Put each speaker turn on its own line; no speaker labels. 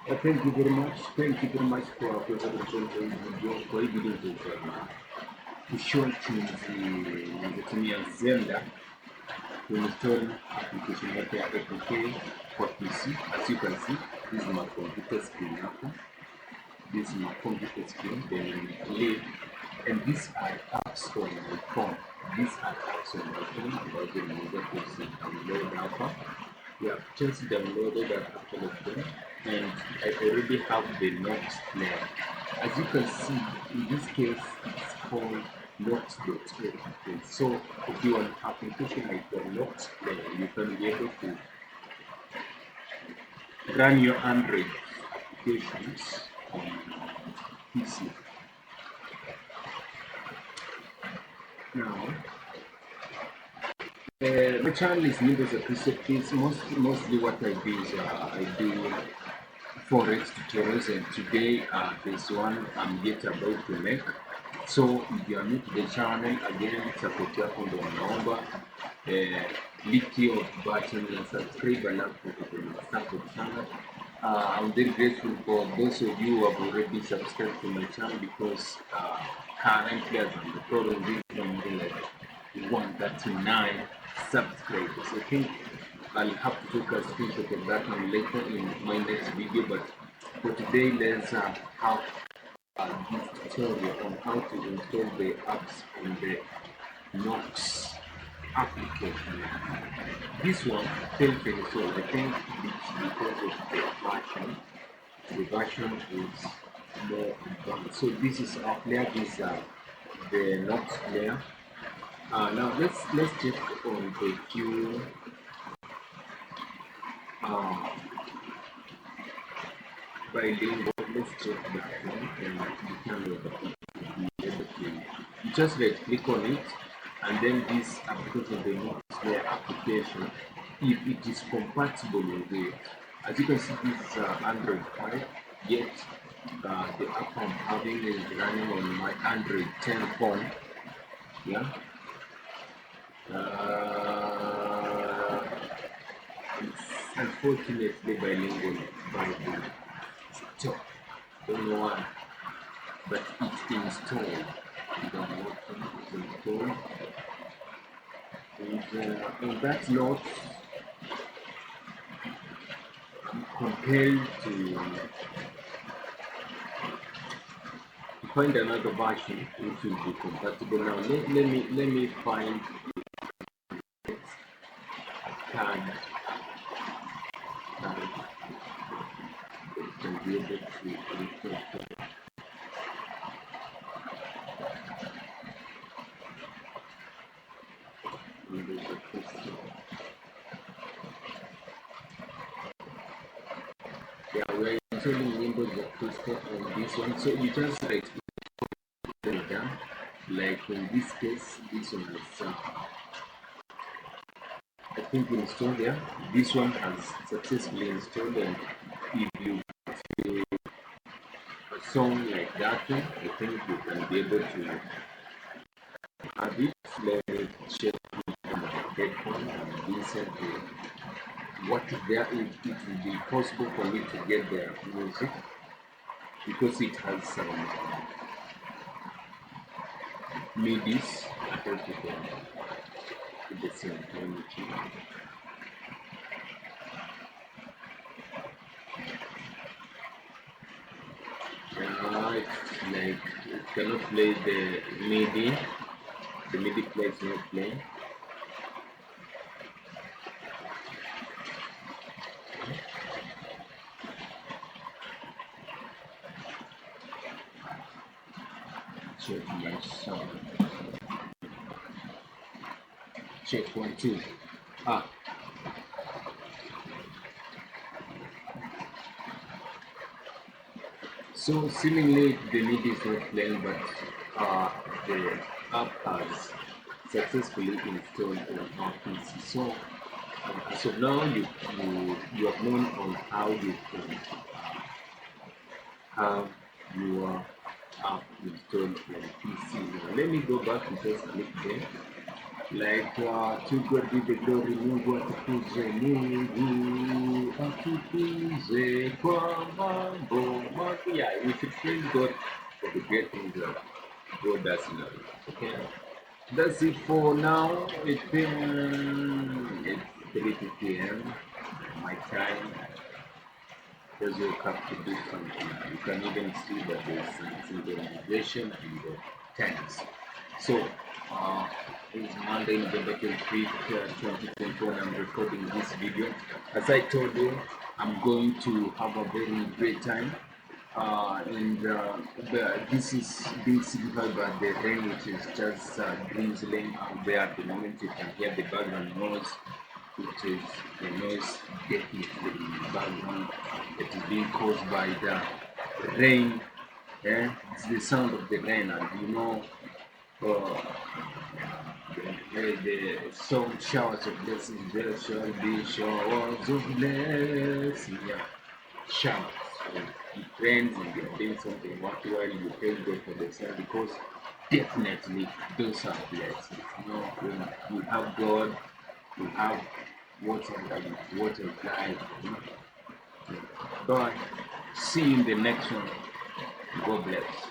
Thank you very much. Thank you very much for presentation kwa hii video kutumia xender kuinstall application yake ya APK kwa PC. As you can see, this is my computer screen hapo. This is my computer screen. Then click, and these are apps on my phone. These are apps on my phone. About the user download hapa. We have just downloaded a couple of them, and I already have the notes player. As you can see, in this case, it's called notes.app. So if you want an application like the notes player, you can be able to run your Android applications on PC. Now, my channel is Windows Appreciate. Mostly what I do is I do forex tutorials, and today there's one I'm yet about to make. So if you are new to the channel, again, support yako ndo naomba click hiyo button and subscribe alafu support channel. I'm very grateful for those of you who have already subscribed to my channel, because currently as I'm recording this, I'm like 139 subscribers. I think I'll have to take a screenshot of that one later in my next video, but for today let's have this tutorial on how to install the apps on the Nox application. This one failed to install. I think it's because of the version. The version is more advanced. So this is our player. This is the Nox player. Now let's check on the few bilingual. Let's check that one, and you can be able to. You just right click on it, and then this application, the Noxplayer application, if it is compatible with it. As you can see, this is Android 5, yet the app I'm having is running on my Android 10 phone. Yeah. It's unfortunately bilingual by the top. Don't know why, but it's installed. You don't know what it's installed. And on that note, I'm compelled to find another version which will be compatible. Now let me find can be able to install. Yeah, we're installing Windows Appreciate on this one. So you just right click down, like in this case, this one is I think installed there. This one has successfully installed, and if you feel a song like that one, I think you can be able to have it. Let me check on my headphone and listen to what there is. It will be possible for me to get the music, because it has some MIDIs attached to the same time. It's like it cannot play the MIDI. The MIDI player is not playing. Check my sound. Check 1 2. So seemingly the MIDI is not playing, but the app has successfully installed on our PC. So as of now, you have known on how you can have your app installed on PC. Now let me go back and just click there. Like to God be the glory, Mungu atukuzwe, Mungu atukuzwe. Easy, yeah, we should praise God for the great things that God does in our life. Okay, that's it for now. It's 3 p.m. my time. Just woke up to do something. You can even see that there's some synchronization in the times. So, uh, it's Monday, November 25th, 2021. I'm recording this video. As I told you, I'm going to have a very great time. This is being signified by the rain, which is just drizzling out there at the moment. You can hear the background noise, which is the noise definitely in the background that is being caused by the rain. Yeah, it's the sound of the rain, and uh, the song showers of blessings. There shall be showers of blessing. Yeah, showers. So it rains and you're doing something worthwhile. You praise God for the sun because definitely those are blessings. When we have God, we have water life, water life. Bye. See you in the next one. God bless.